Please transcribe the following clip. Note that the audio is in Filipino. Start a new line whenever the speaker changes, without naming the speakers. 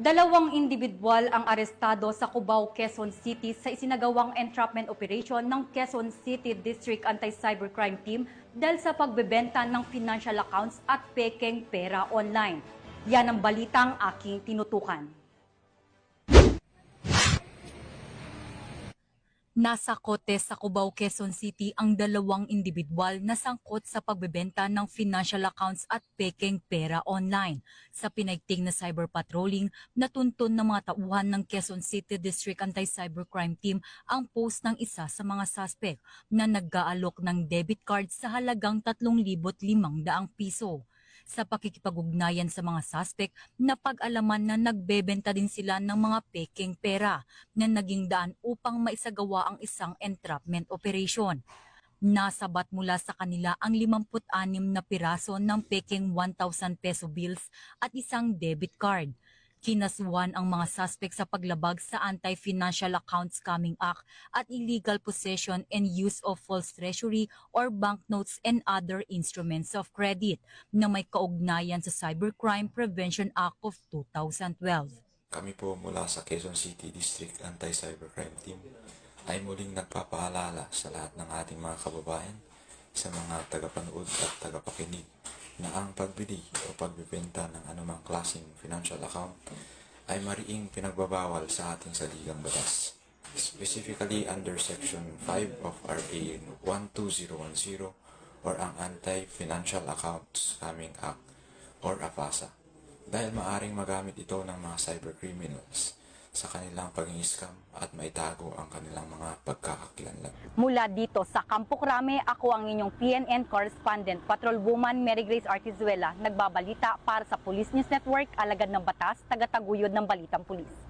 Dalawang individual ang arestado sa Cubao, Quezon City sa isinagawang entrapment operation ng Quezon City District Anti-Cybercrime Team dahil sa pagbebenta ng financial accounts at pekeng pera online. Yan ang balitang aking tinutukan. Nasa kote sa Cubao, Quezon City ang dalawang individual na sangkot sa pagbebenta ng financial accounts at pekeng pera online. Sa pinaigting na cyber patrolling, natuntun ng mga tauhan ng Quezon City District Anti-Cybercrime Team ang post ng isa sa mga suspect na nag-aalok ng debit card sa halagang 3,500 piso. Sa pakikipag-ugnayan sa mga suspect, napag-alaman na nagbebenta din sila ng mga pekeng pera na naging daan upang maisagawa ang isang entrapment operation. Nasabat mula sa kanila ang 56 na piraso ng pekeng 1,000 peso bills at isang debit card. Kinasuhan ang mga suspect sa paglabag sa Anti-Financial Account Scamming Act at illegal possession and use of false treasury or banknotes and other instruments of credit na may kaugnayan sa Cybercrime Prevention Act of 2012.
Kami po mula sa Quezon City District Anti-Cybercrime Team ay muling nagpapaalala sa lahat ng ating mga kababayan, sa mga tagapanood at tagapakinig, na ang pagbili o pagbibenta ng anumang klaseng financial account ay mariing pinagbabawal sa ating saligang batas. Specifically under Section 5 of RA 12010 or ang Anti-Financial Account Scamming Act or AFASA, dahil maaring magamit ito ng mga cybercriminals sa kanilang pag-i-scam at maitago ang kanilang mga pagkakakilanlan.
Mula dito sa Campo Crame, ako ang inyong PNN correspondent, Patrolwoman Mary Grace Artizuela, nagbabalita para sa Police News Network, alagad ng batas, tagataguyod ng Balitang Pulis.